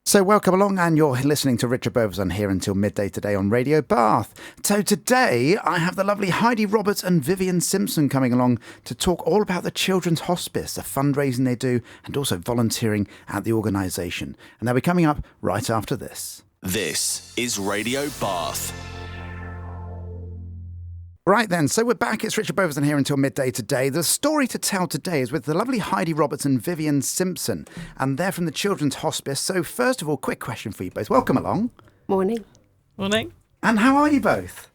So welcome along, and you're listening to Richard Beauvoisin here until midday today on Radio Bath. So today I have the lovely Heidi Roberts and Vivien Simpson coming along to talk all about the Children's Hospice, the fundraising they do, and also volunteering at the organisation. And they'll be coming up right after this. This is Radio Bath. Right then, so we're back. It's Richard Beauvoisin here until midday today. The story to tell today is with the lovely Heidi Roberts and Vivien Simpson, and they're from the Children's Hospice. So first of all, quick question for you both. Welcome along. Morning. Morning. And how are you both?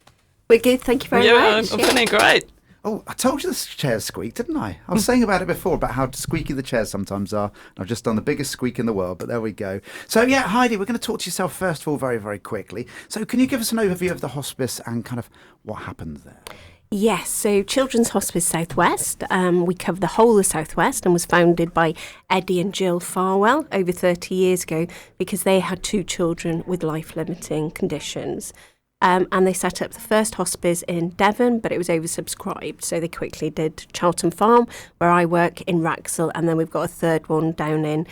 We're good, thank you very much. I'm feeling great. Oh, I told you the chairs squeak, didn't I? I was saying about it before, about how squeaky the chairs sometimes are. I've just done the biggest squeak in the world, but there we go. So yeah, Heidi, we're going to talk to yourself first of all very, very quickly. So can you give us an overview of the hospice and kind of what happens there? Yes, so Children's Hospice South West, we cover the whole of South West and was founded by Eddie and Jill Farwell over 30 years ago because they had 2 children with life-limiting conditions. And they set up the first hospice in Devon, but it was oversubscribed. So they quickly did Charlton Farm, where I work, in Wraxall, and then we've got a third one down in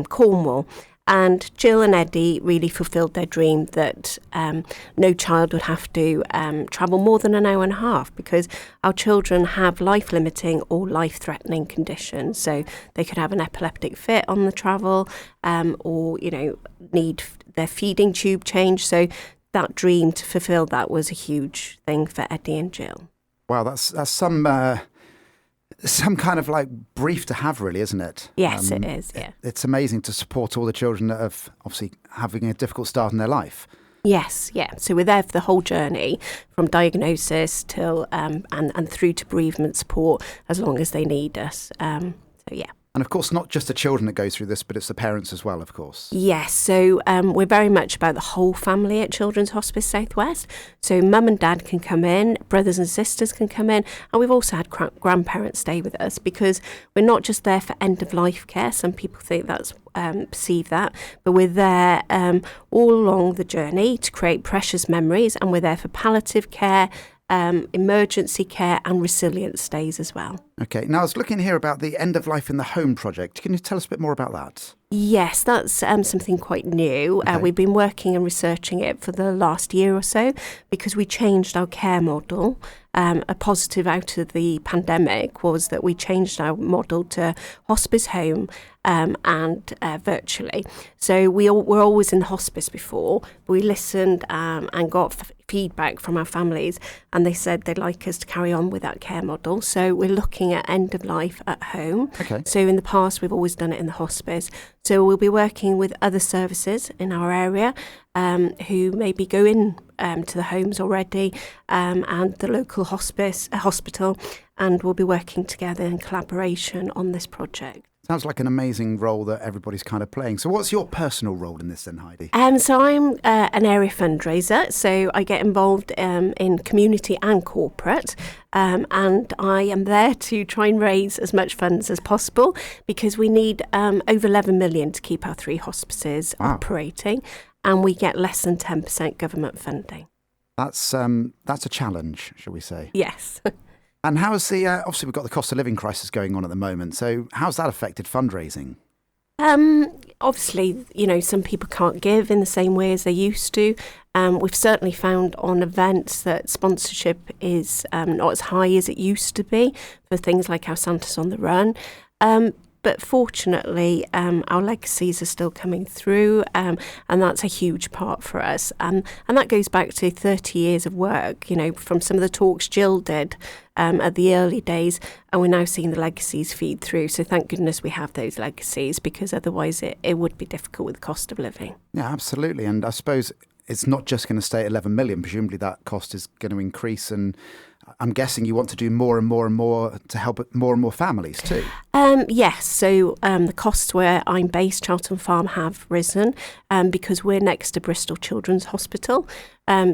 Cornwall. And Jill and Eddie really fulfilled their dream that no child would have to travel more than an hour and a half, because our children have life-limiting or life-threatening conditions. So they could have an epileptic fit on the travel or, need their feeding tube changed. So that dream to fulfill that was a huge thing for Eddie and Jill. Wow, that's some kind of like brief to have, really, isn't it? Yes, it is, yeah. It's amazing to support all the children that are obviously having a difficult start in their life. Yes, yeah. So we're there for the whole journey, from diagnosis till and through to bereavement support, as long as they need us. So yeah. And of course, not just the children that go through this, but it's the parents as well, of course. Yes, so we're very much about the whole family at Children's Hospice South West. So mum and dad can come in, brothers and sisters can come in, and we've also had grandparents stay with us, because we're not just there for end-of-life care. Some people think that's perceive that, but we're there all along the journey to create precious memories, and we're there for palliative care, emergency care and resilience stays as well. Okay, now I was looking here about the End of Life in the Home project. Can you tell us a bit more about that? Yes, that's something quite new. Okay. We've been working and researching it for the last year or so, because we changed our care model. A positive out of the pandemic was that we changed our model to hospice home and virtually. So we were always in the hospice before. We listened and got feedback from our families, and they said they'd like us to carry on with that care model. So we're looking at end of life at home. Okay. So in the past, we've always done it in the hospice. So we'll be working with other services in our area who maybe go in to the homes already and the local hospital, and we'll be working together in collaboration on this project. Sounds like an amazing role that everybody's kind of playing. So what's your personal role in this then, Heidi? So I'm an area fundraiser, so I get involved in community and corporate, and I am there to try and raise as much funds as possible, because we need over 11 million to keep our 3 hospices operating, and we get less than 10% government funding. That's a challenge, shall we say? Yes. And how's the, obviously we've got the cost of living crisis going on at the moment, so how's that affected fundraising? Obviously, some people can't give in the same way as they used to. We've certainly found on events that sponsorship is not as high as it used to be for things like our Santa's on the Run. But fortunately, our legacies are still coming through, and that's a huge part for us. And that goes back to 30 years of work, from some of the talks Jill did at the early days, and we're now seeing the legacies feed through. So thank goodness we have those legacies, because otherwise it would be difficult with the cost of living. Yeah, absolutely. And I suppose it's not just going to stay at 11 million. Presumably that cost is going to increase, and I'm guessing you want to do more and more and more to help more and more families too. Yes, so the costs where I'm based, Charlton Farm, have risen because we're next to Bristol Children's Hospital.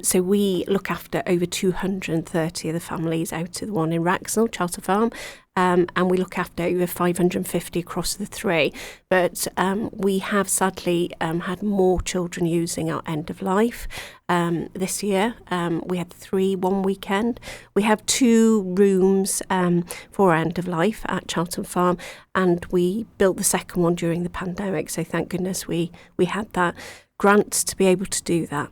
So we look after over 230 of the families out of the one in Wrexham, Charter Farm, and we look after over 550 across the three. But we have sadly had more children using our end of life this year. We had 3 one weekend. We have 2 rooms for our end of life at Charlton Farm, and we built the second one during the pandemic. So thank goodness we had that grant to be able to do that.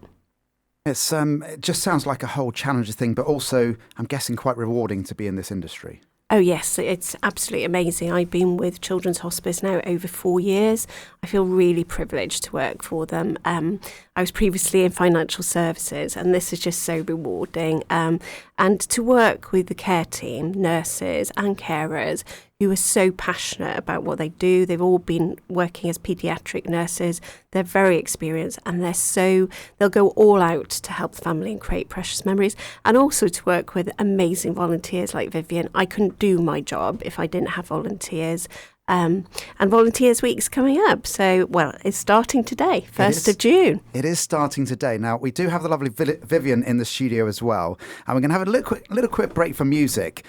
It just sounds like a whole challenging thing, but also, I'm guessing, quite rewarding to be in this industry. Oh yes, it's absolutely amazing. I've been with Children's Hospice now over 4 years. I feel really privileged to work for them. I was previously in financial services, and this is just so rewarding. And to work with the care team, nurses and carers who are so passionate about what they do. They've all been working as paediatric nurses. They're very experienced, and they'll go all out to help the family and create precious memories. And also to work with amazing volunteers like Vivien. I couldn't do my job if I didn't have volunteers. And Volunteers Week's coming up. So, it's starting today, 1st of June. It is starting today. Now, we do have the lovely Vivien in the studio as well. And we're going to have a little quick break for music.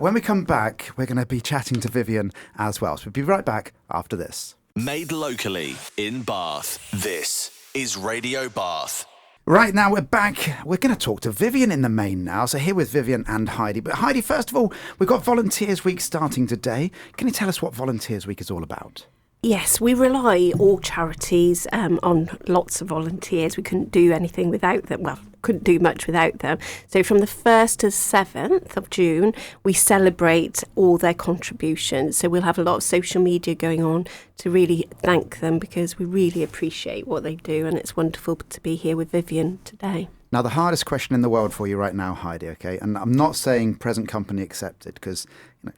When we come back, we're going to be chatting to Vivien as well. So we'll be right back after this. Made locally in Bath. This is Radio Bath. Right, now we're back. We're going to talk to Vivien in the main now. So here with Vivien and Heidi. But Heidi, first of all, we've got Volunteers Week starting today. Can you tell us what Volunteers Week is all about? Yes, we rely, all charities, on lots of volunteers. We couldn't do anything without them. Couldn't do much without them. So from the 1st to 7th of June, we celebrate all their contributions. So we'll have a lot of social media going on to really thank them, because we really appreciate what they do. And it's wonderful to be here with Vivien today. Now, the hardest question in the world for you right now, Heidi, okay? And I'm not saying present company accepted, because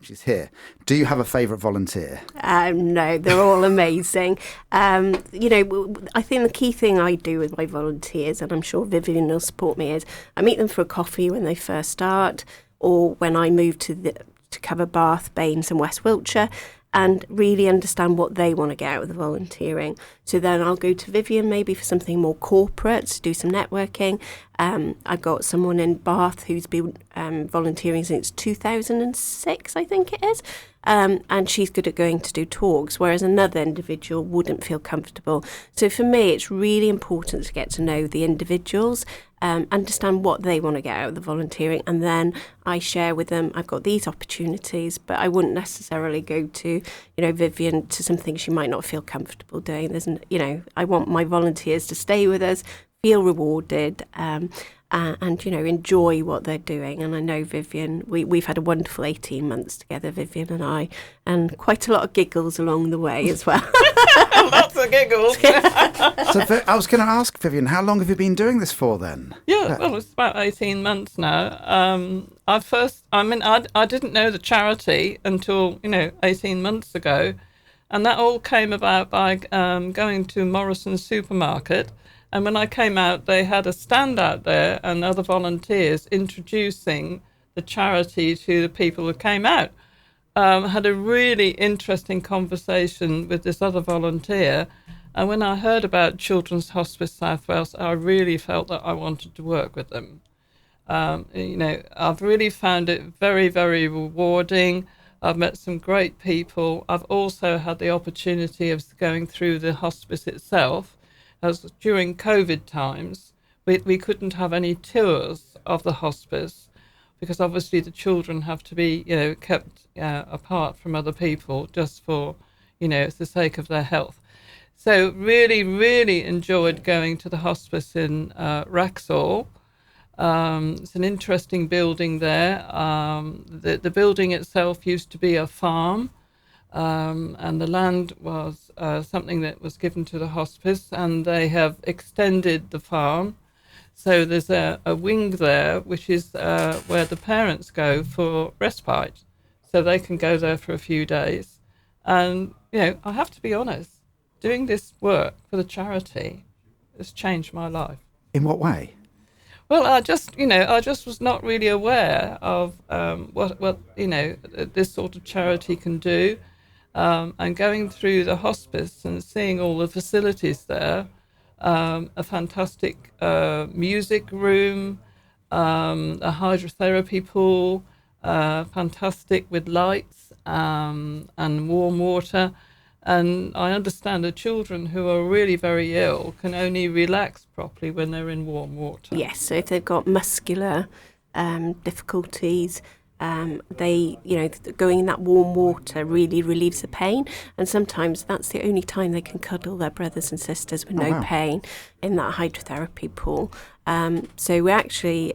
she's here. Do you have a favourite volunteer? No, they're all amazing. I think the key thing I do with my volunteers, and I'm sure Vivien will support me, is I meet them for a coffee when they first start, or when I move to cover Bath, Baines and West Wiltshire, and really understand what they want to get out of the volunteering. So then I'll go to Vivien maybe for something more corporate, to do some networking. I've got someone in Bath who's been volunteering since 2006, I think it is. And she's good at going to do talks, whereas another individual wouldn't feel comfortable. So for me, it's really important to get to know the individuals, understand what they want to get out of the volunteering, and then I share with them, I've got these opportunities, but I wouldn't necessarily go to, Vivien, to something she might not feel comfortable doing. I want my volunteers to stay with us, feel rewarded, and enjoy what they're doing. And I know Vivien, we've had a wonderful 18 months together, Vivien and I, and quite a lot of giggles along the way as well. Lots of giggles. So I was going to ask, Vivien, how long have you been doing this for then? Yeah, well, it's about 18 months now. I didn't know the charity until, 18 months ago. And that all came about by going to Morrison's supermarket. And when I came out, they had a stand out there and other volunteers introducing the charity to the people who came out. Had a really interesting conversation with this other volunteer. And when I heard about Children's Hospice South Wales, I really felt that I wanted to work with them. I've really found it very, very rewarding. I've met some great people. I've also had the opportunity of going through the hospice itself. As during COVID times, we couldn't have any tours of the hospice, because obviously the children have to be, kept apart from other people just for, the sake of their health. So really, really enjoyed going to the hospice in Wrexham. It's an interesting building there. The building itself used to be a farm. And the land was something that was given to the hospice, and they have extended the farm. So there's a wing there, which is where the parents go for respite. So they can go there for a few days. And, I have to be honest, doing this work for the charity has changed my life. In what way? Well, I just was not really aware of what this sort of charity can do. And going through the hospice and seeing all the facilities there, a fantastic music room, a hydrotherapy pool, fantastic with lights and warm water. And I understand that children who are really very ill can only relax properly when they're in warm water. Yes, so if they've got muscular difficulties, going in that warm water really relieves the pain. And sometimes that's the only time they can cuddle their brothers and sisters with no pain in that hydrotherapy pool. So we're actually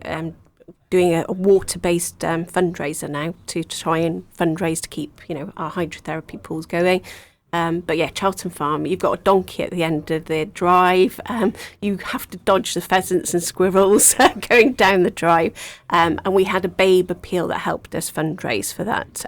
doing a water-based fundraiser now to try and fundraise to keep, our hydrotherapy pools going. But yeah, Charlton Farm, you've got a donkey at the end of the drive. You have to dodge the pheasants and squirrels going down the drive. And we had a babe appeal that helped us fundraise for that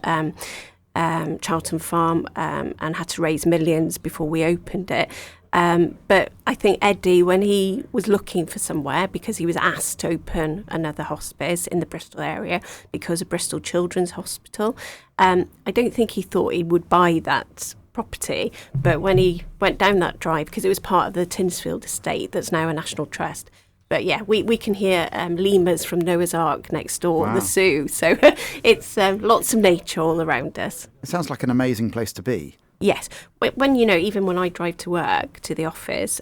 Charlton Farm and had to raise millions before we opened it. But I think Eddie, when he was looking for somewhere, because he was asked to open another hospice in the Bristol area because of Bristol Children's Hospital, I don't think he thought he would buy that property. But when he went down that drive, because it was part of the Tinsfield estate that's now a National Trust, but yeah, we can hear lemurs from Noah's Ark next door, the zoo. So it's lots of nature all around us. It sounds like an amazing place to be. Yes. When even when I drive to work, to the office,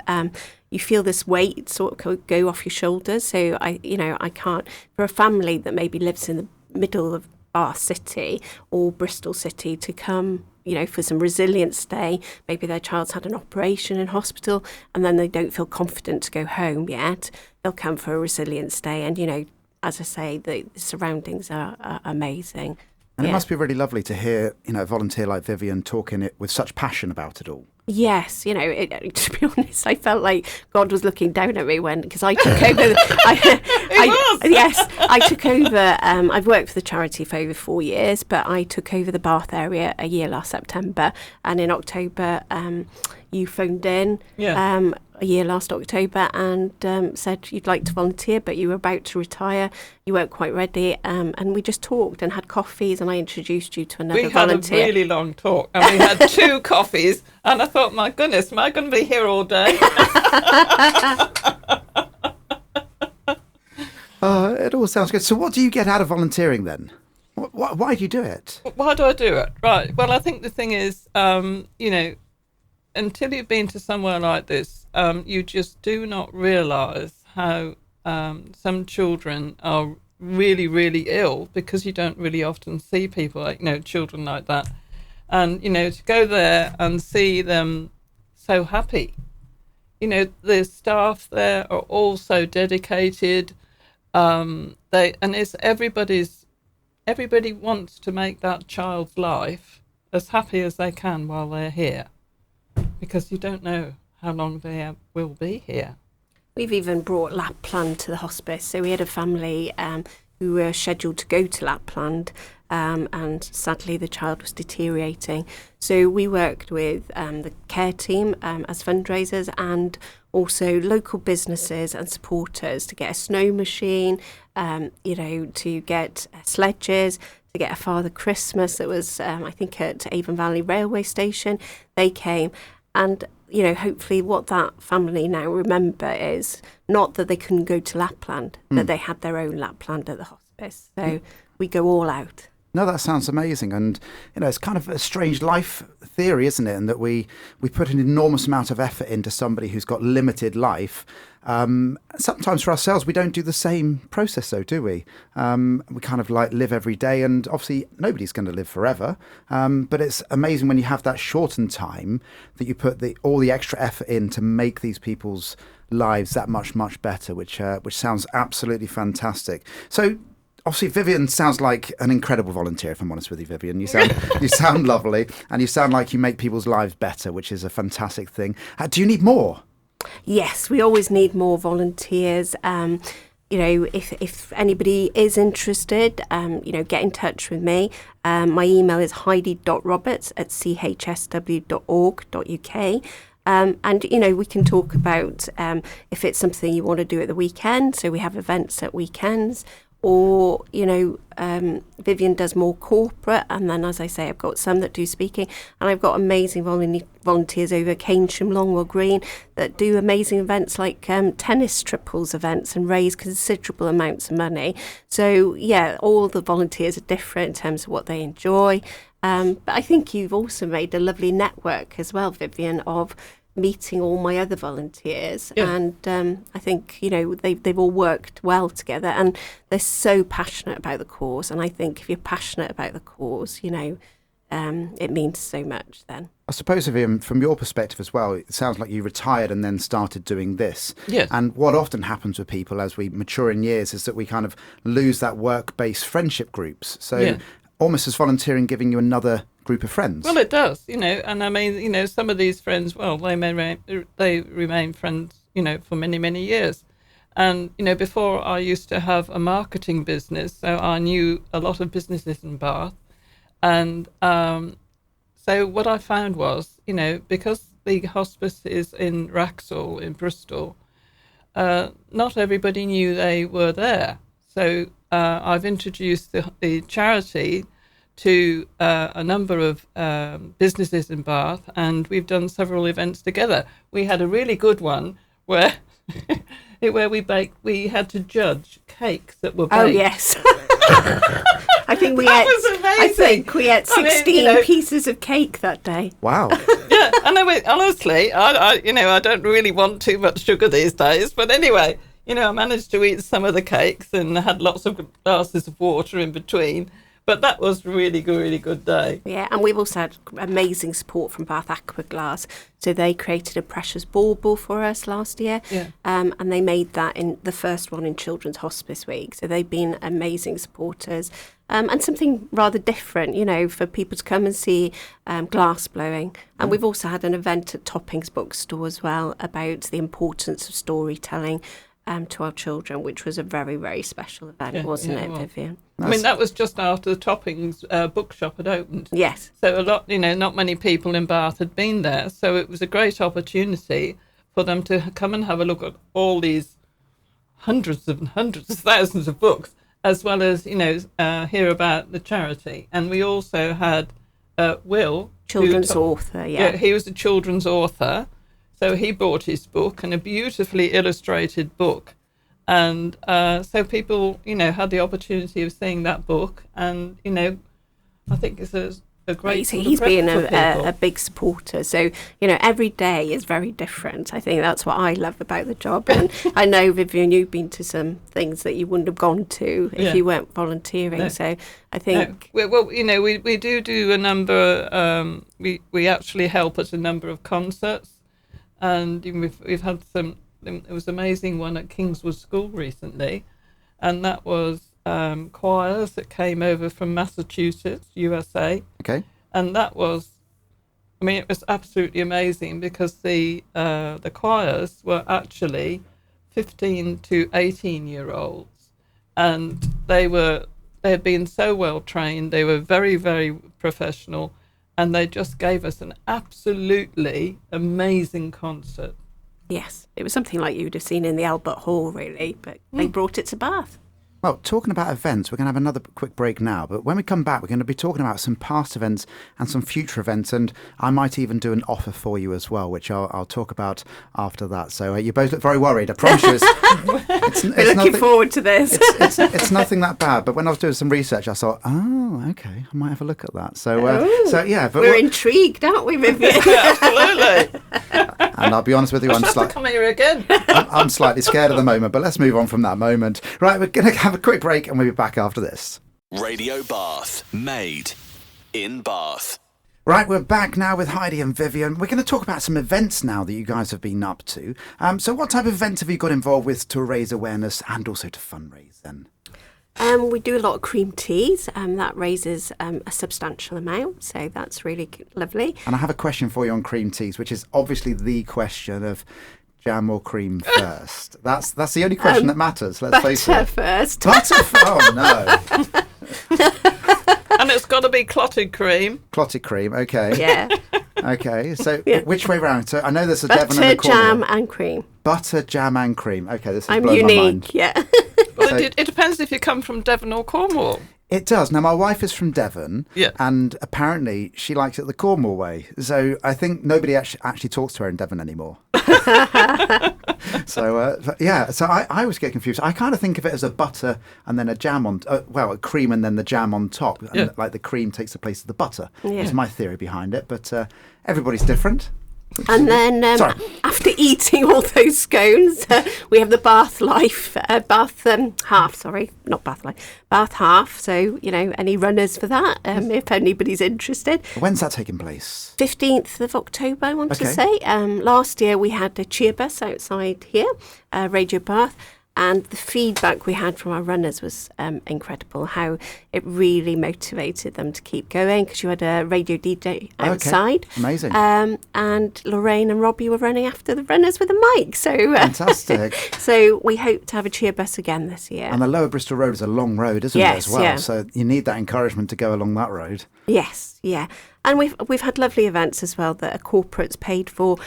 you feel this weight sort of go off your shoulders. So I can't, for a family that maybe lives in the middle of Bath City or Bristol City to come, for some resilient stay, maybe their child's had an operation in hospital and then they don't feel confident to go home yet, they'll come for a resilient stay. And, as I say, the surroundings are amazing. And it must be really lovely to hear, a volunteer like Vivien talking it with such passion about it all. Yes, to be honest, I felt like God was looking down at me because I took over. I took over. I've worked for the charity for over 4 years, but I took over the Bath area a year last September, and in October, you phoned in. Yeah. A year last October and said you'd like to volunteer, but you were about to retire. You weren't quite ready, and we just talked and had coffees, and I introduced you to another volunteer. We had a really long talk, and we had 2 coffees, and I thought, my goodness, am I going to be here all day? It all sounds good. So what do you get out of volunteering then? Why do you do it? Why do I do it? Right. Well, I think the thing is, until you've been to somewhere like this, you just do not realise how some children are really, really ill, because you don't really often see people like, children like that. And, to go there and see them so happy. The staff there are all so dedicated. Everybody wants to make that child's life as happy as they can while they're here, because you don't know how long they will be here. We've even brought Lapland to the hospice. So we had a family who were scheduled to go to Lapland, and sadly the child was deteriorating. So we worked with the care team as fundraisers, and also local businesses and supporters to get a snow machine, to get sledges, to get a Father Christmas that was, I think, at Avon Valley Railway Station. They came, and hopefully what that family now remember is not that they couldn't go to Lapland, that they had their own Lapland at the hospice. So we go all out. No, that sounds amazing. And, it's kind of a strange life theory, isn't it? And that we put an enormous amount of effort into somebody who's got limited life. Sometimes for ourselves, we don't do the same process, though, do we? We kind of live every day, and obviously nobody's going to live forever. But it's amazing when you have that shortened time that you put all the extra effort in to make these people's lives that much, much better, which sounds absolutely fantastic. So, obviously, Vivien sounds like an incredible volunteer, if I'm honest with you, Vivien. You sound lovely, and you sound like you make people's lives better, which is a fantastic thing. Do you need more? Yes, we always need more volunteers. If anybody is interested, get in touch with me. My email is heidi.roberts@chsw.org.uk. And we can talk about if it's something you want to do at the weekend. So we have events at weekends, or, Vivien does more corporate. And then, as I say, I've got some that do speaking, and I've got amazing volunteers over Keynsham, Longwell Green, that do amazing events like tennis triples events and raise considerable amounts of money. So, yeah, all the volunteers are different in terms of what they enjoy. But I think you've also made a lovely network as well, Vivien, of meeting all my other volunteers, and I think they've all worked well together, and they're so passionate about the cause. And I think if you're passionate about the cause, it means so much then. I suppose, Vivien, from your perspective as well, it sounds like you retired and then started doing this. Yes. And what often happens with people as we mature in years is that we kind of lose that work-based friendship groups. So almost as volunteering giving you another group of friends. Well, it does, and I mean, some of these friends, well, they remain friends, for many, many years. And, before I used to have a marketing business, so I knew a lot of businesses in Bath. And so what I found was, because the hospice is in Wraxall in Bristol, not everybody knew they were there. So I've introduced the charity to a number of businesses in Bath, and we've done several events together. We had a really good one where we had to judge cakes that were baked. Oh yes. I think we ate 16 pieces of cake that day. Wow. Yeah, and honestly, I don't really want too much sugar these days, but anyway, I managed to eat some of the cakes and had lots of glasses of water in between. But that was really good day. Yeah, and we've also had amazing support from Bath Aquaglass. So they created a precious bauble for us last year. Yeah. And they made that in the first one in Children's Hospice Week. So they've been amazing supporters. And something rather different, for people to come and see glass blowing. And we've also had an event at Toppings Bookstore as well about the importance of storytelling to our children, which was a very, very special event, wasn't it, Vivien? I mean, that was just after the Toppings bookshop had opened. Yes. So a lot, not many people in Bath had been there. So it was a great opportunity for them to come and have a look at all these hundreds of thousands of books, as well as, hear about the charity. And we also had Will. Children's author, Yeah, he was a children's author. So he brought his book, and a beautifully illustrated book. And so people, had the opportunity of seeing that book. And, I think it's a great... He's been a big supporter. So, every day is very different. I think that's what I love about the job. And I know, Vivien, you've been to some things that you wouldn't have gone to if you weren't volunteering. No. So I think... No. Well, we do a number... we actually help at a number of concerts. And we've had some. It was an amazing one at Kingswood School recently, and that was choirs that came over from Massachusetts, USA. Okay. And that was, it was absolutely amazing because the choirs were actually 15 to 18-year-olds, and they had been so well trained. They were very, very professional. And they just gave us an absolutely amazing concert. Yes, it was something like you'd have seen in the Albert Hall, really, but they brought it to Bath. Well, talking about events, we're going to have another quick break now. But when we come back, we're going to be talking about some past events and some future events. And I might even do an offer for you as well, which I'll talk about after that. So you both look very worried. I promise you. We're looking forward to this. It's nothing that bad. But when I was doing some research, I thought, okay, I might have a look at that. So yeah. But we're intrigued, aren't we, Vivien? Absolutely. And I'll be honest with you, come here again. I'm slightly scared at the moment, but let's move on from that moment. Right, we're going to have a quick break and we'll be back after this. Radio Bath, made in Bath. Right, we're back now with Heidi and Vivien. We're going to talk about some events now that you guys have been up to. So what type of events have you got involved with to raise awareness and also to fundraise then? We do a lot of cream teas, that raises a substantial amount, so that's really lovely. And I have a question for you on cream teas, which is obviously the question of jam or cream first. That's the only question that matters, let's face it. Butter first. Oh, no. And it's got to be clotted cream. Clotted cream, okay. Yeah. Okay, so which way round? So I know there's a Butter, Devon and a corner. jam and cream. Butter, jam and cream. Okay, this is I'm blowing unique, my mind. yeah. Well, Well, it depends if you come from Devon or Cornwall. It does. Now, my wife is from Devon, Yeah. and apparently she likes it the Cornwall way. So I think nobody actually talks to her in Devon anymore. So I always get confused. I kind of think of it as a butter and then a jam on, a cream and then the jam on top. Yeah. And, like the cream takes the place of the butter. Yeah. Is my theory behind it. But everybody's different. And then after eating all those scones, we have the Bath half. So, any runners for that, if anybody's interested. When's that taking place? 15th of October, I want to say. Last year we had a cheer bus outside here, Radio Bath. And the feedback we had from our runners was incredible, how it really motivated them to keep going, because you had a radio DJ outside. Okay. Amazing. And Lorraine and Robbie were running after the runners with a mic. So fantastic. So we hope to have a cheer bus again this year. And the Lower Bristol Road is a long road, isn't it, as well? Yeah. So you need that encouragement to go along that road. Yes, yeah. And we've had lovely events as well that are corporates paid for,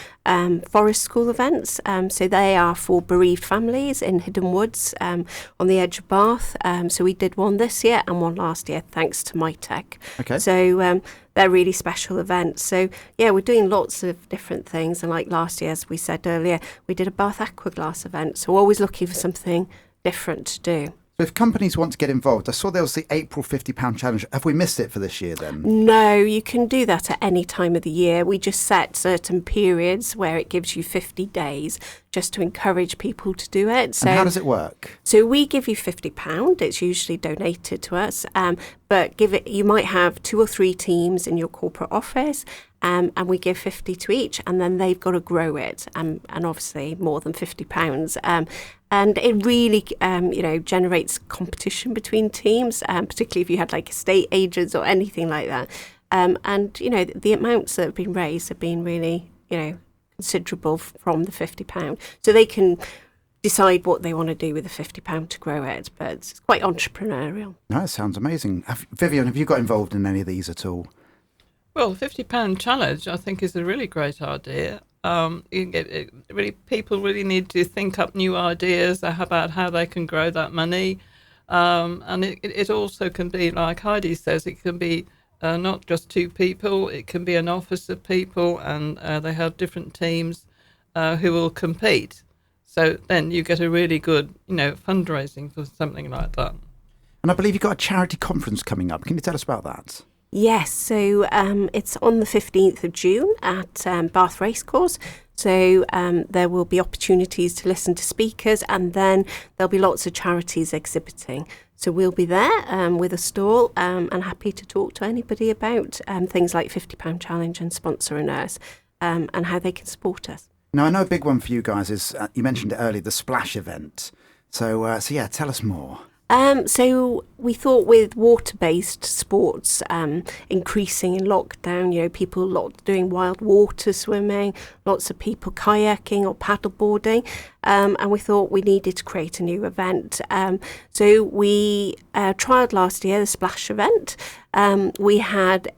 forest school events. So they are for bereaved families in Hidden Woods on the edge of Bath. So we did one this year and one last year, thanks to MyTech. Okay. So they're really special events. So yeah, we're doing lots of different things. And like last year, as we said earlier, we did a Bath Aquaglass event. So we're always looking for something different to do. So if companies want to get involved, I saw there was the April £50 challenge. Have we missed it for this year then? No, you can do that at any time of the year. We just set certain periods where it gives you 50 days just to encourage people to do it. So, and how does it work? So we give you £50. It's usually donated to us. But you might have 2 or 3 teams in your corporate office. And we give 50 to each, and then they've got to grow it, and obviously more than £50. And it really, generates competition between teams, particularly if you had like estate agents or anything like that. And the amounts that have been raised have been really, considerable from the £50. So they can decide what they want to do with the £50 to grow it, but it's quite entrepreneurial. No, it sounds amazing. Vivien, have you got involved in any of these at all? Well, the £50 challenge, I think, is a really great idea. People really need to think up new ideas about how they can grow that money. And it also can be, like Heidi says, it can be not just 2 people, it can be an office of people, and they have different teams who will compete. So then you get a really good, fundraising for something like that. And I believe you've got a charity conference coming up. Can you tell us about that? Yes, so it's on the 15th of June at Bath Racecourse. So there will be opportunities to listen to speakers, and then there'll be lots of charities exhibiting. So we'll be there with a stall and happy to talk to anybody about things like £50 challenge and sponsor a nurse and how they can support us. Now, I know a big one for you guys is, you mentioned it earlier, the Splash event. So yeah, tell us more. So we thought with water-based sports increasing in lockdown, people doing wild water swimming, lots of people kayaking or paddleboarding, and we thought we needed to create a new event. So we trialled last year the Splash event. We had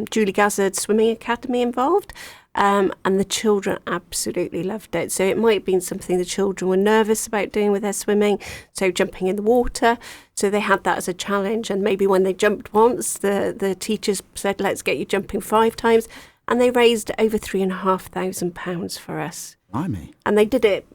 Julie Gazzard Swimming Academy involved. And the children absolutely loved it. So it might have been something the children were nervous about doing with their swimming, so jumping in the water. So they had that as a challenge. And maybe when they jumped once, the teachers said, let's get you jumping 5 times. And they raised over £3,500 for us. Blimey. And they did it,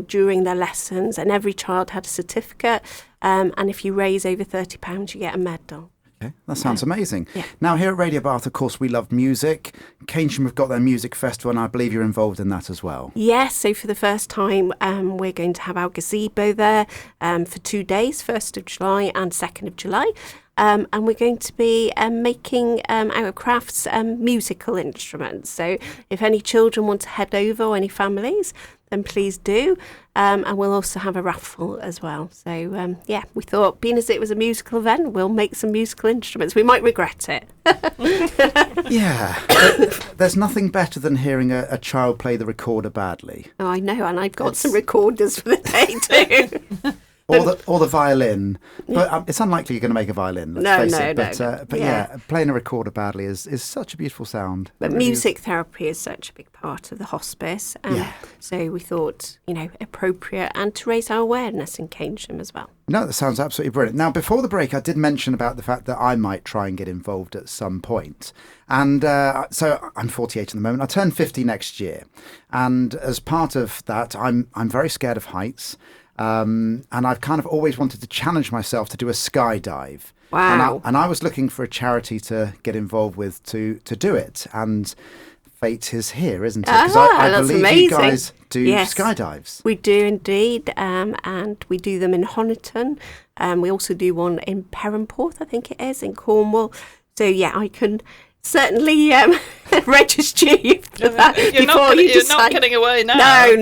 during their lessons. And every child had a certificate. And if you raise over £30, you get a medal. Okay, that sounds amazing. Yeah. Now, here at Radio Bath, of course, we love music. Keynsham have got their music festival, and I believe you're involved in that as well. Yes, so for the first time, we're going to have our gazebo there for 2 days, 1st of July and 2nd of July. And we're going to be making out of crafts musical instruments. So if any children want to head over, or any families, then please do. And we'll also have a raffle as well. So, we thought, being as it was a musical event, we'll make some musical instruments. We might regret it. Yeah. There's nothing better than hearing a child play the recorder badly. Oh, I know, and I've got some recorders for the day too. or the violin. But it's unlikely you're going to make a violin. Let's face it. But yeah, playing a recorder badly is such a beautiful sound. But music therapy is such a big part of the hospice. So we thought, appropriate and to raise our awareness in Keynsham as well. No, that sounds absolutely brilliant. Now, before the break, I did mention about the fact that I might try and get involved at some point. And so I'm 48 at the moment. I turn 50 next year. And as part of that, I'm very scared of heights. And I've kind of always wanted to challenge myself to do a skydive. Wow. And I was looking for a charity to get involved with to do it. And fate is here, isn't it? Because I believe amazing. you guys do skydives. We do indeed, and we do them in Honiton. We also do one in Perranporth, I think it is, in Cornwall. So yeah, I can certainly register you for that You're not getting away now. No.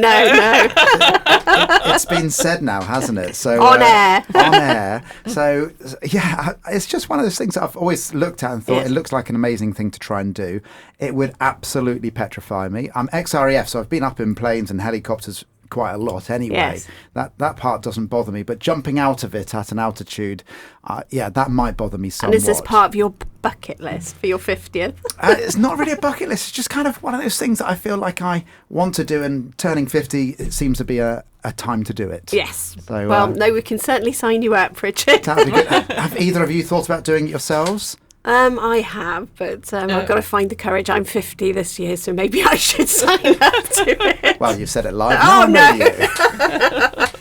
It's been said now, hasn't it? So on air. On air. So yeah, it's just one of those things that I've always looked at and thought it looks like an amazing thing to try and do. It would absolutely petrify me. I'm ex-RAF, so I've been up in planes and helicopters quite a lot anyway. Yes. That part doesn't bother me, but jumping out of it at an altitude, that might bother me somewhat. And is this part of your bucket list for your 50th? It's not really a bucket list. It's just kind of one of those things that I feel like I want to do, and turning 50, it seems to be a time to do it. Yes. So, well, no, we can certainly sign you up, Richard. That'd be good. Have either of you thought about doing it yourselves? I have, but I've got to find the courage. I'm 50 this year, so maybe I should sign up to it. Well, you've said it live. Oh, no.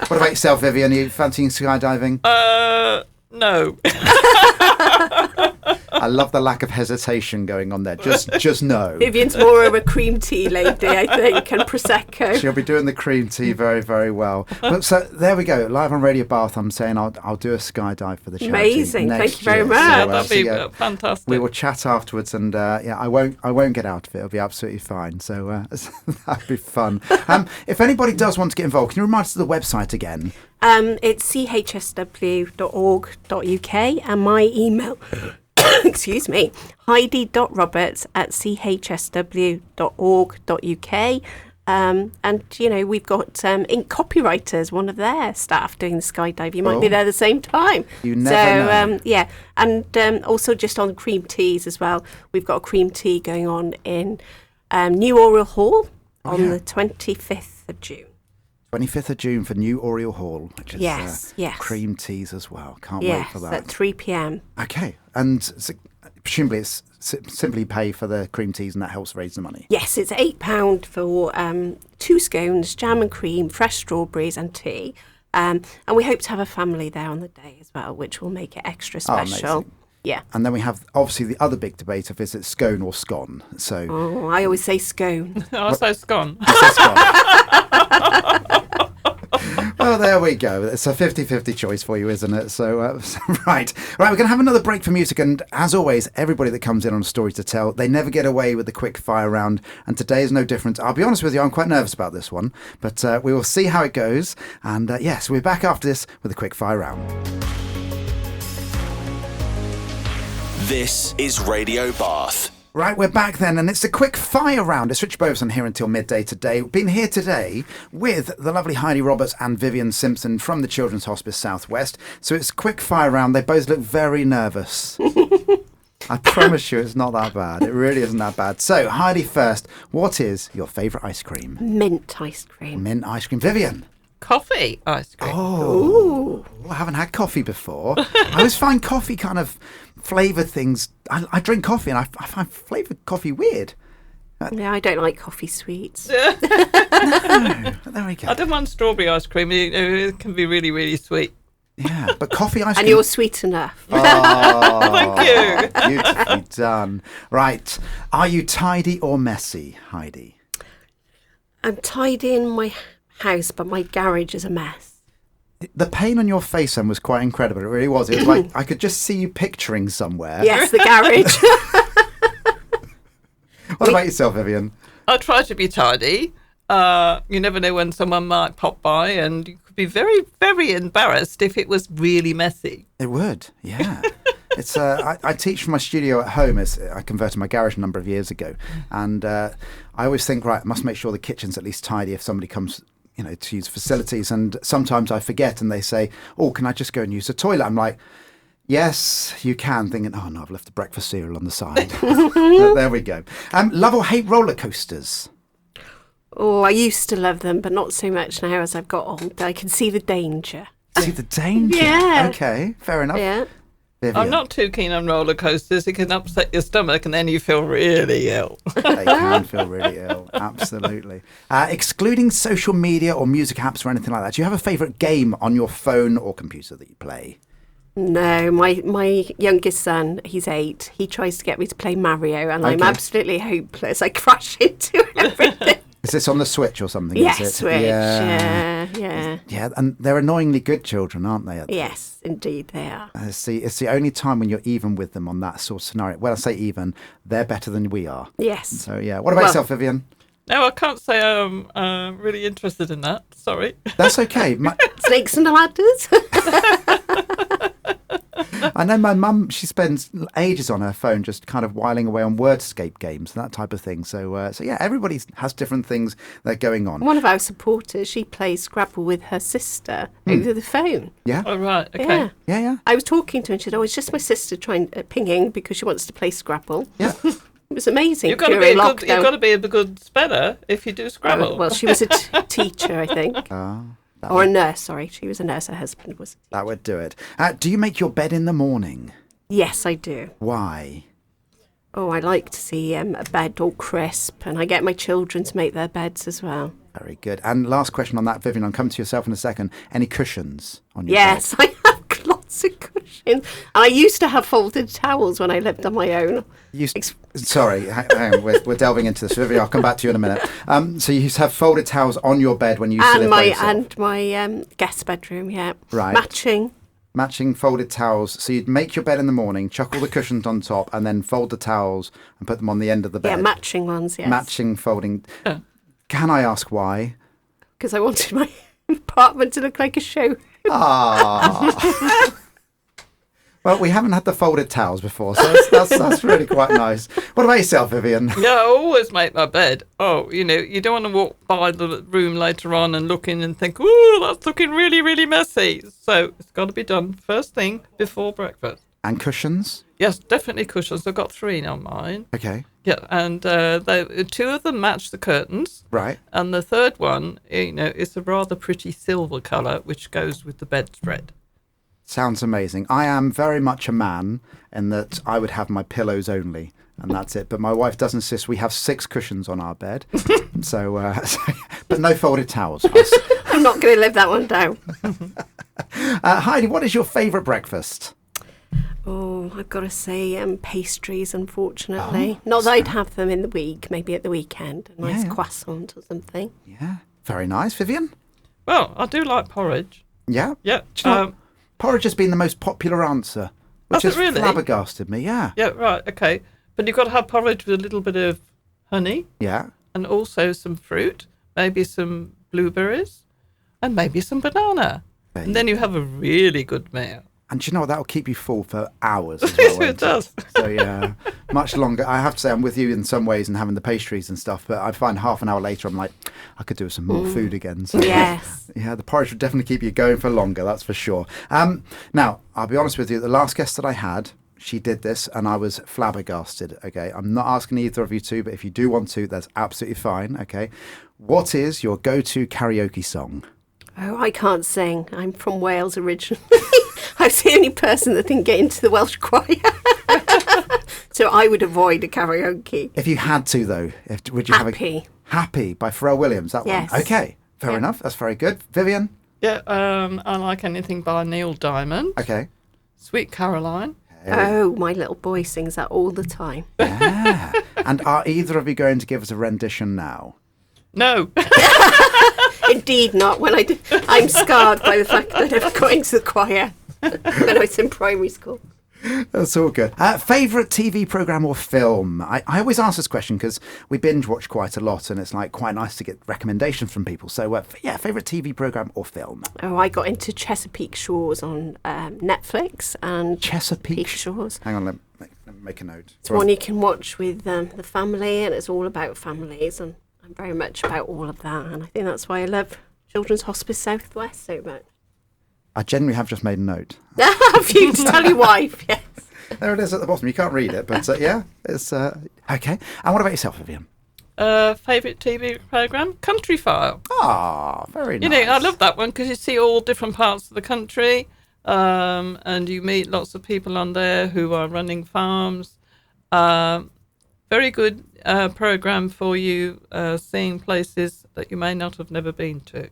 What about yourself, Vivien? Are you fancying skydiving? No. I love the lack of hesitation going on there. Just no. Vivien's more of a cream tea lady, I think, and Prosecco. She'll be doing the cream tea very, very well. But so there we go. Live on Radio Bath, I'm saying I'll do a skydive for the charity. Amazing. Next Thank you very year. much. Yeah, that'd be fantastic. We will chat afterwards, and I won't get out of it. It'll be absolutely fine. So that'd be fun. If anybody does want to get involved, can you remind us of the website again? It's chsw.org.uk, and my email, excuse me, heidi.roberts@chsw.org.uk. And, we've got ink copywriters, one of their staff doing the skydive. You might be there at the same time. You never know. Yeah. And also just on cream teas as well. We've got a cream tea going on in New Oriel Hall on the 25th of June. 25th of June for New Oriel Hall, which is yes. cream teas as well. Can't wait for that. Yes, at 3 p.m. Okay. And presumably it's simply pay for the cream teas and that helps raise the money. Yes, it's £8 for 2 scones, jam and cream, fresh strawberries and tea. And we hope to have a family there on the day as well, which will make it extra special. Amazing. Yeah. And then we have obviously the other big debate of is it scone or scone. So I always say scone. I say scone. Well, there we go. It's a 50-50 choice for you, isn't it? So, right. We're going to have another break for music. And as always, everybody that comes in on a story to tell, they never get away with the quick fire round. And today is no different. I'll be honest with you, I'm quite nervous about this one. But we will see how it goes. And yes, we're back after this with a quick fire round. This is Radio Bath. Right, we're back then, and it's a quick fire round. It's Rich Beauvoisin here until midday today. We've been here today with the lovely Heidi Roberts and Vivien Simpson from the Children's Hospice Southwest. So it's a quick fire round. They both look very nervous. I promise you it's not that bad. It really isn't that bad. So, Heidi first, what is your favourite ice cream? Mint ice cream. Mint ice cream. Vivien? Coffee ice cream. Oh, I haven't had coffee before. I always find coffee kind of flavoured things. I drink coffee and I find flavoured coffee weird. Yeah, I don't like coffee sweets. No, but there we go. I don't mind strawberry ice cream. It can be really, really sweet. Yeah, but coffee ice cream. And you're sweet enough. Oh, Thank you. Beautifully done. Right. Are you tidy or messy, Heidi? I'm tidying my house, but my garage is a mess. The pain on your face then was quite incredible. It really was. It was like I could just see you picturing somewhere. Yes, the garage. What about yourself, Vivien? I try to be tidy. You never know when someone might pop by, and you could be very, very embarrassed if it was really messy. It would, yeah. It's I teach from my studio at home. I converted my garage a number of years ago, and I always think, right, I must make sure the kitchen's at least tidy if somebody comes to use facilities, and sometimes I forget, and they say, "Oh, can I just go and use the toilet?" I'm like, "Yes, you can." Thinking, "Oh no, I've left the breakfast cereal on the side." There we go. Love or hate roller coasters? Oh, I used to love them, but not so much now as I've got old. I can see the danger. See the danger. Yeah. Okay, fair enough. Yeah. Vivien? I'm not too keen on roller coasters. It can upset your stomach and then you feel really ill. They can feel really ill. Absolutely. Excluding social media or music apps or anything like that, do you have a favourite game on your phone or computer that you play? No, my youngest son, he's 8. He tries to get me to play Mario, and I'm Okay. absolutely hopeless. I crash into everything. Is this on the Switch or something? Yes, is it? Switch. Yeah. Yeah, and they're annoyingly good children, aren't they? Yes, indeed they are. It's the only time when you're even with them on that sort of scenario. Well, I say even, they're better than we are. Yes. So, yeah. What about yourself, Vivien? No, I can't say I'm really interested in that. Sorry. That's okay. Snakes and ladders. I know my mum, she spends ages on her phone just kind of whiling away on wordscape games and that type of thing. So yeah, everybody has different things that are going on. One of our supporters, she plays Scrabble with her sister over the phone. Yeah? Oh, right. Okay. Yeah. Yeah. I was talking to her and she said, "Oh, it's just my sister trying pinging because she wants to play Scrabble." Yeah. It was amazing. You've got to during be lockdown. you've got to be a good speller if you do Scrabble. Well, she was a teacher, I think. Or a nurse, sorry. She was a nurse. Her husband was. That would do it. Do you make your bed in the morning? Yes, I do. Why? Oh, I like to see a bed all crisp, and I get my children to make their beds as well. Very good. And last question on that, Vivien, I'll come to yourself in a second. Any cushions on your Yes, bed? I have lots of cushions. And I used to have folded towels when I lived on my own. Sorry, hang on, we're delving into this. Vivien, I'll come back to you in a minute. So you used to have folded towels on your bed when you used to live by yourself? And my guest bedroom, yeah. Right. Matching folded towels. So you'd make your bed in the morning, chuck all the cushions on top, and then fold the towels and put them on the end of the bed. Yeah, matching ones, yes. Matching folding. Can I ask why? Because I wanted my apartment to look like a show. Ah. Well, we haven't had the folded towels before, so that's really quite nice. What about yourself, Vivien? Yeah, I always make my bed. Oh, you don't want to walk by the room later on and look in and think, "Ooh, that's looking really, really messy." So it's got to be done first thing before breakfast. And cushions? Yes, definitely cushions. I've got 3 on mine. Okay. Yeah, and 2 of them match the curtains. Right. And the third one, it's a rather pretty silver colour, which goes with the bedspread. Sounds amazing. I am very much a man in that I would have my pillows only, and that's it. But my wife does insist we have 6 cushions on our bed, but no folded towels. I'm not going to live that one down. Heidi, what is your favourite breakfast? Oh, I've got to say pastries, unfortunately. Not that I'd have them in the week, maybe at the weekend. A nice croissant or something. Yeah, very nice. Vivien? Well, I do like porridge. Yeah? Yeah. Do you know, porridge has been the most popular answer, which has really flabbergasted me, yeah. Yeah, right, okay. But you've got to have porridge with a little bit of honey. Yeah. And also some fruit, maybe some blueberries, and maybe some banana. And then you have a really good meal. And do you know what? That'll keep you full for hours as well. It does. So, yeah, much longer. I have to say, I'm with you in some ways and having the pastries and stuff, but I find half an hour later, I'm like, I could do with some more food again. So, yes. Yeah, the porridge would definitely keep you going for longer, that's for sure. Now, I'll be honest with you, the last guest that I had, she did this and I was flabbergasted, okay? I'm not asking either of you to, but if you do want to, that's absolutely fine, okay? What is your go-to karaoke song? Oh, I can't sing. I'm from Wales originally. I was the only person that didn't get into the Welsh choir. So I would avoid a karaoke. If you had to, though, would you have a... Happy by Pharrell Williams, that yes. one? Okay, fair enough. That's very good. Vivien? Yeah, I like anything by Neil Diamond. Okay. Sweet Caroline. Oh, my little boy sings that all the time. Yeah. And are either of you going to give us a rendition now? No. Indeed not. I'm scarred by the fact that I never got into the choir when I was in primary school. That's all good. Favourite TV programme or film? I always ask this question because we binge watch quite a lot and it's like quite nice to get recommendations from people. So, favourite TV programme or film? Oh, I got into Chesapeake Shores on Netflix. And Chesapeake Shores. Hang on, let me make a note. It's one you can watch with the family and it's all about families and I'm very much about all of that and I think that's why I love Children's Hospice Southwest so much. I genuinely have just made a note. Have you to tell your wife? Yes. There it is at the bottom. You can't read it, but yeah, it's okay. And what about yourself, Vivien? Favourite TV programme? Country File. Ah, very nice. You know, I love that one because you see all different parts of the country, and you meet lots of people on there who are running farms. Very good programme for you seeing places that you may not have never been to.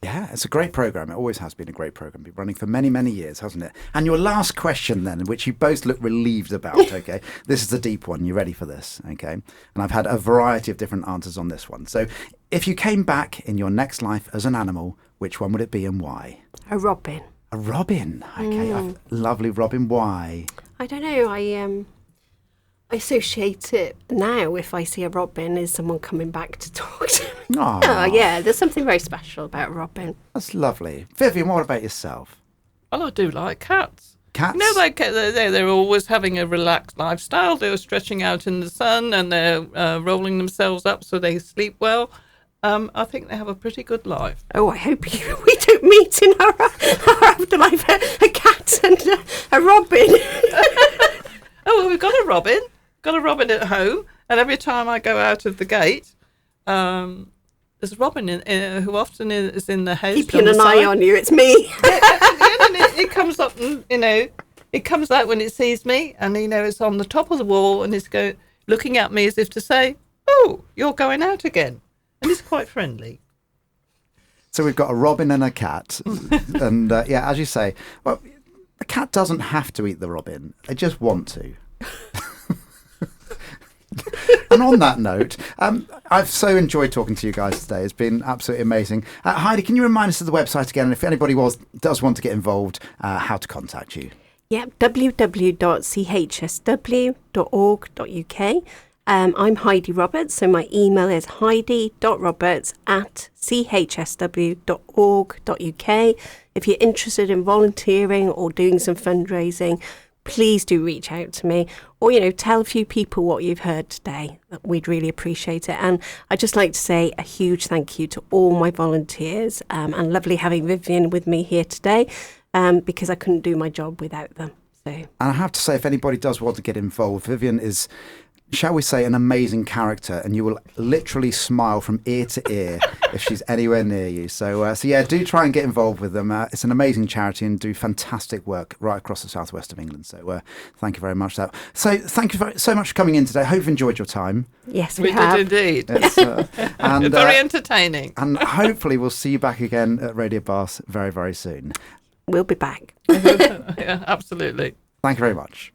Yeah, it's a great programme. It always has been a great programme. Been running for many, many years, hasn't it? And your last question then, which you both look relieved about, okay? This is a deep one. You ready for this, okay? And I've had a variety of different answers on this one. So if you came back in your next life as an animal, which one would it be and why? A robin. A robin. Okay, lovely robin. Why? I don't know. I associate it now if I see a robin as someone coming back to talk to me. Oh, Oh, yeah, there's something very special about a robin. that's lovely. Vivien, what about yourself? Well, I do like cats. Cats? You know, they're always having a relaxed lifestyle. They're stretching out in the sun and they're rolling themselves up so they sleep well. I think they have a pretty good life. Oh, I hope we don't meet in our afterlife a cat and a robin. Oh, well, we've got a robin. Got a robin at home, and every time I go out of the gate, there's a robin who often is in the house. Keeping an eye on you, it's me. And it comes up, and it comes out when it sees me, and it's on the top of the wall, and it's looking at me as if to say, "Oh, you're going out again," and it's quite friendly. So we've got a robin and a cat, and yeah, as you say, well, the cat doesn't have to eat the robin; they just want to. And on that note, I've so enjoyed talking to you guys today. It's been absolutely amazing. Heidi, can you remind us of the website again? And if anybody does want to get involved, how to contact you? Yep, www.chsw.org.uk. I'm Heidi Roberts, so my email is heidi.roberts@chsw.org.uk. If you're interested in volunteering or doing some fundraising, please do reach out to me, or tell a few people what you've heard today. We'd really appreciate it. And I'd just like to say a huge thank you to all my volunteers, and lovely having Vivien with me here today, because I couldn't do my job without them. So, And I have to say, if anybody does want to get involved, Vivien is, shall we say, an amazing character, and you will literally smile from ear to ear if she's anywhere near you. So yeah, do try and get involved with them. It's an amazing charity and do fantastic work right across the southwest of England. So thank you very much for that. So thank you so much for coming in today. Hope you've enjoyed your time. yes, We have. did indeed. And Very entertaining. and hopefully we'll see you back again at Radio Bath very, very soon. We'll be back. Yeah, absolutely. Thank you very much.